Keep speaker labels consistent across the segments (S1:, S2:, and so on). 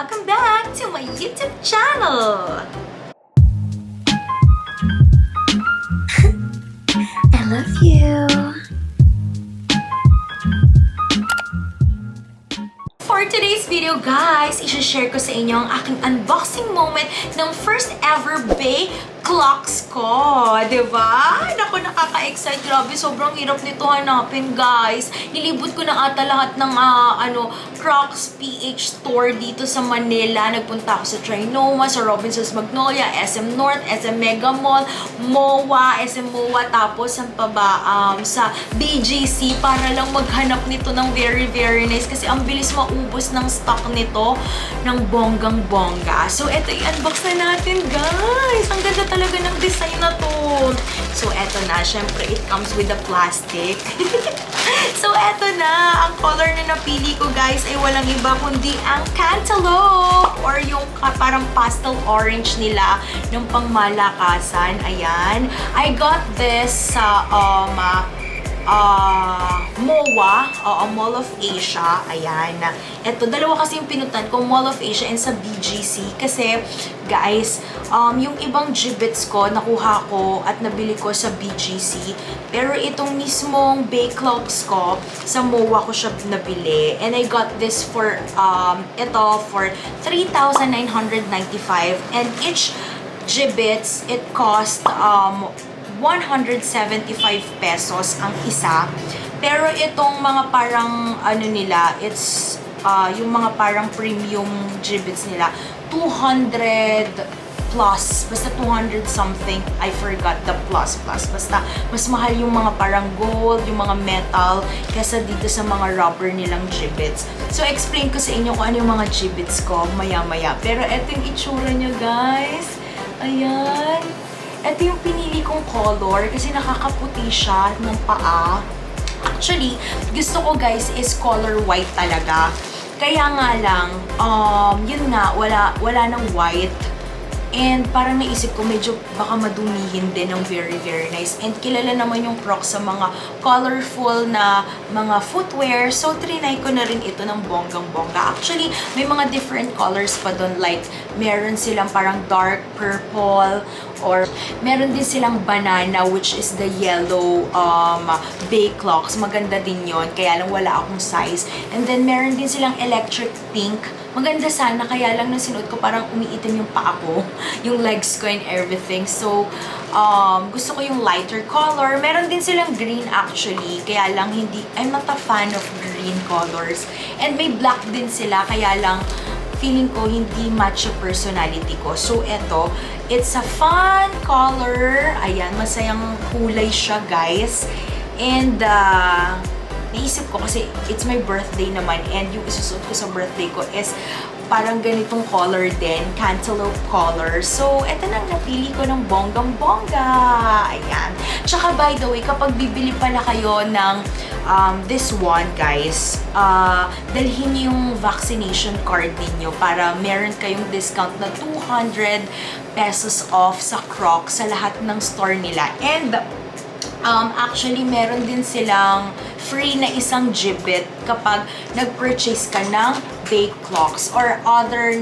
S1: welcome back to my YouTube channel! I love you! For today's video, guys, i-share ko sa inyo ang aking unboxing moment ng first ever Bae Clogs ko. Diba? Naku, nakaka-excite. Grabe, sobrang hirap nito hanapin, guys. Nilibot ko na ata lahat ng Crocs PH store dito sa Manila. Nagpunta ako sa Trinoma, sa Robinsons Magnolia, SM North, SM Mega Mall, MOA, SM MOA, tapos ang sa BGC para lang maghanap nito ng very, very nice. Kasi ang bilis maubos ng stock nito ng bonggang-bongga. So, eto i-unbox na natin, guys. Ang ganda talaga ng design na to. So, eto na. Syempre, it comes with the plastic. So, eto na. Ang color na napili ko, guys, ay walang iba kundi ang cantaloupe or yung parang pastel orange nila ng pangmalakasan. Ayan. I got this sa MOA, Mall of Asia. Ayan. Ito, dalawa kasi yung pinutan ko, Mall of Asia and sa BGC. Kasi, guys, yung ibang Jibbitz ko, nakuha ko at nabili ko sa BGC. Pero itong mismong Bae Clogs ko, sa MOA ko siya nabili. And I got this for, ito, for 3,995. And each Jibbitz, it cost, 175 pesos ang isa. Pero itong mga parang ano nila, it's yung mga parang premium Jibbitz nila, 200 plus. Basta 200 something. I forgot the plus. Basta mas mahal yung mga parang gold, yung mga metal, kesa dito sa mga rubber nilang Jibbitz. So, explain ko sa inyo kung ano yung mga Jibbitz ko maya-maya. Pero eto yung itsura nyo, guys. Ayan. Ito yung pinili kong color kasi nakakaputi siya ng paa. Actually, gusto ko, guys, is color white talaga. Kaya nga lang, yun nga, wala ng white. And parang naisip ko, medyo baka madumihin din ng very, very nice. And kilala naman yung Crocs sa mga colorful na mga footwear. So, trinay ko na rin ito ng bonggang-bongga. Actually, may mga different colors pa doon. Like, meron silang parang dark purple. Or, meron din silang banana, which is the yellow Bae Clogs. Maganda din yon, kaya lang wala akong size. And then, meron din silang electric pink. Maganda sana, kaya lang nung sinuot ko, parang umiitim yung paa ko, yung legs ko and everything. So, gusto ko yung lighter color. Meron din silang green actually, kaya lang I'm not a fan of green colors. And may black din sila, kaya lang feeling ko hindi match yung personality ko. So, eto, it's a fun color. Ayan, masayang kulay siya, guys. And, naisip ko kasi it's my birthday naman and yung isusuot ko sa birthday ko is parang ganitong color din, cantaloupe color. So, eto nang napili ko ng bonggang-bongga. Ayan. Tsaka, by the way, kapag bibili pala kayo ng this one, guys, dalhin yung vaccination card ninyo para meron kayong discount na 200 pesos off sa Crocs sa lahat ng store nila. And, actually, meron din silang free na isang Jibbitz kapag nag-purchase ka ng Bae Clogs or other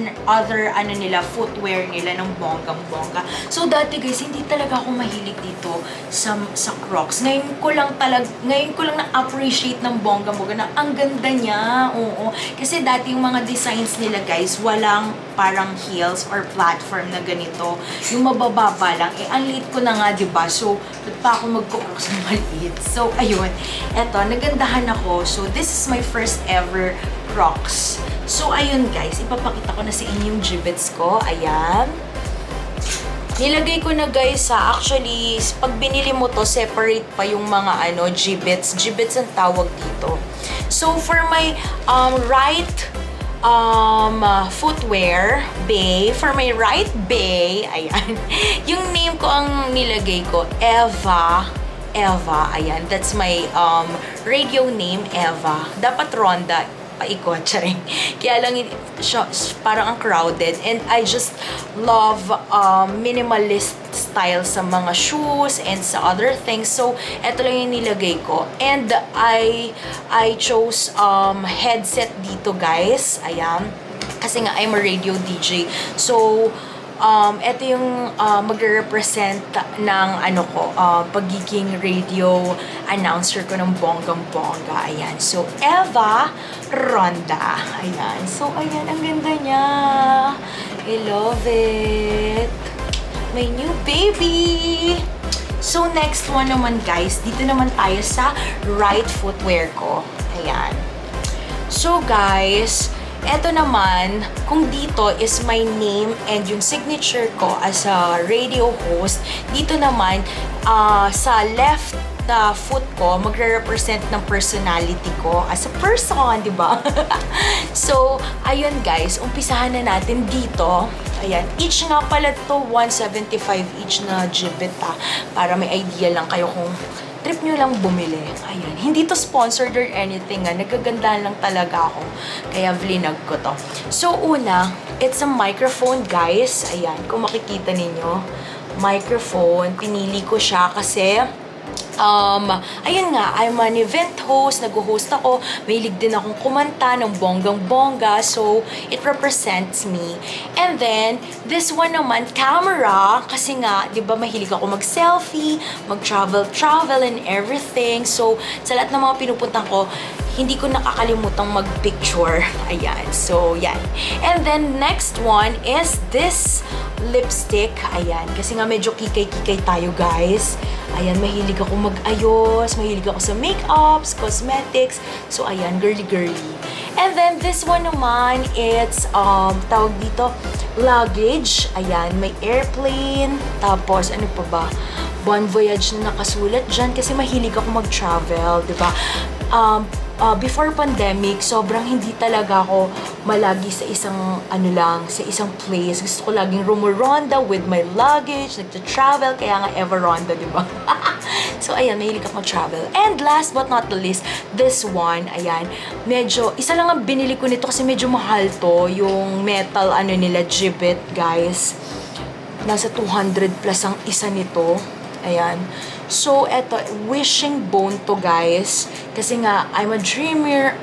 S1: ano nila, footwear nila ng bonggang-bongga. So, dati, guys, hindi talaga ako mahilig dito sa Crocs. Ngayon ko lang na-appreciate ng bonggang-bongga na ang ganda niya. Oo. Kasi dati yung mga designs nila, guys, walang parang heels or platform na ganito. Yung mabababa lang. Eh, ang liit ko na nga, diba? So, ba't pa ako mag-Crocs na maliit? So, ayun. Eto, nagandahan ako. So, this is my first ever Crocs. So, ayun, guys. Ipapakita ko na sa inyo yung Jibbitz ko. Ayan. Nilagay ko na, guys, actually, pag binili mo to, separate pa yung mga, Jibbitz. Jibbitz ang tawag dito. So, for my right footwear, Bae. For my right Bae, ayan. Yung name ko ang nilagay ko, Eva. Ayan. That's my radio name, Eva. Dapat Ronda. Paikot, charing. Kaya lang, parang ang crowded. And I just love minimalist style sa mga shoes and sa other things. So, eto lang yung nilagay ko. And I chose headset dito, guys. Ayan. Kasi nga, I'm a radio DJ. So, ito yung magre-represent ng pagiging radio announcer ko ng bonggang-bongga. Ayan. So, Eva Ronda. Ayan. So, ayan. Ang ganda niya. I love it. My new baby. So, next one naman, guys. Dito naman tayo sa right footwear ko. Ayan. So, guys, eto naman, kung dito is my name and yung signature ko as a radio host, dito naman, sa left foot ko, magre-represent ng personality ko as a person, di ba? So, ayun guys, umpisahan na natin dito. Ayan, each nga pala to 175 each na Jibbitz, para may idea lang kayo kung trip nyo lang bumili. Ayan. Hindi to sponsored or anything. Nagagandaan lang talaga ako. Kaya vlinag ko to. So, una, it's a microphone, guys. Ayan. Kung makikita ninyo, microphone. Pinili ko siya kasi ayun nga, I'm an event host, nag-host ako, mahilig din akong kumanta ng bonggang-bongga, so it represents me. And then, this one naman, camera, kasi nga, di ba, mahilig ako mag-selfie, mag-travel and everything. So, sa lahat ng mga pinupuntan ko, hindi ko nakakalimutang mag-picture. Ayan. So, yan. And then, next one is this lipstick. Ayan. Kasi nga, medyo kikay-kikay tayo, guys. Ayan, mahilig ako mag-ayos, mahilig ako sa makeups, cosmetics. So, ayan, girly-girly. And then, this one naman, it's, tawag dito, luggage. Ayan, may airplane. Tapos, ano pa ba? Bon Voyage na nakasulat dyan kasi mahilig ako mag-travel, di ba? Before pandemic, sobrang hindi talaga ako malagi sa isang sa isang place. Gusto ko laging rumoronda with my luggage, nagta-travel, kaya nga Eva Ronda, di ba? So, ayan, mahilig ako mag-travel. And last but not the least, this one, ayan, medyo, isa lang ang binili ko nito kasi medyo mahal to, yung metal, nila, Jibbitz, guys. Nasa 200 plus ang isa nito. Ayan. So, eto, wishing bone to, guys. Kasi nga, I'm a dreamer.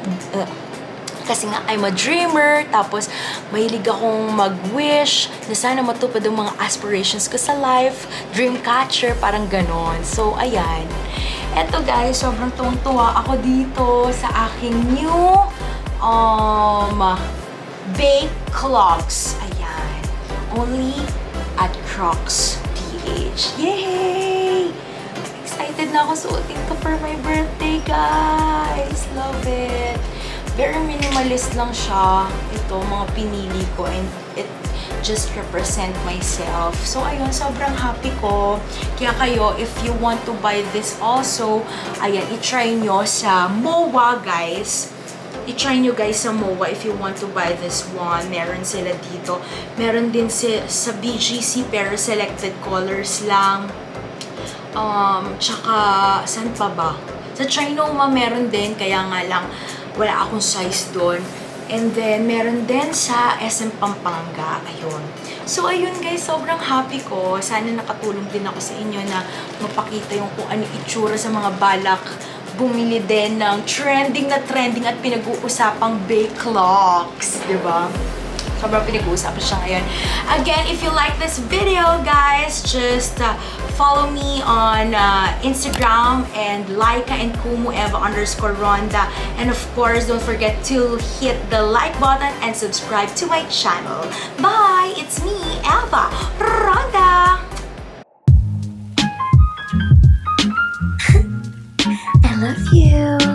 S1: Tapos, mahilig akong mag-wish na sana matupad ang mga aspirations ko sa life. Dream catcher, parang ganon. So, ayan. Eto, guys, sobrang tuwang-tuwa ako dito sa aking new Bae Clogs. Ayan. Only at Crocs PH. Yay! Excited na ako suotin to for my birthday, guys. Love it. Very minimalist lang siya. Ito, mga pinili ko, and it just represent myself. So, ayun, sobrang happy ko. Kaya kayo, if you want to buy this also, ayan, i-try nyo sa MOA, guys. I-try nyo, guys, sa MOA if you want to buy this one. Meron sila dito. Meron din sa BGC, pero selected colors lang. Tsaka, saan pa ba? Sa Trinoma meron din, kaya nga lang wala akong size doon. And then, meron din sa SM Pampanga. Ayun. So, ayun guys, sobrang happy ko. Sana nakatulong din ako sa inyo na mapakita yung kung ano itsura sa mga balak bumili din ng trending at pinag-uusapang Bae Clogs. Diba? Sobrang pinag-uusapan siya ngayon. Again, if you like this video, guys, just follow me on Instagram and LYKA and KUMU Eva_Ronda. And of course, don't forget to hit the like button and subscribe to my channel. Bye! It's me, Eva Ronda! I love you.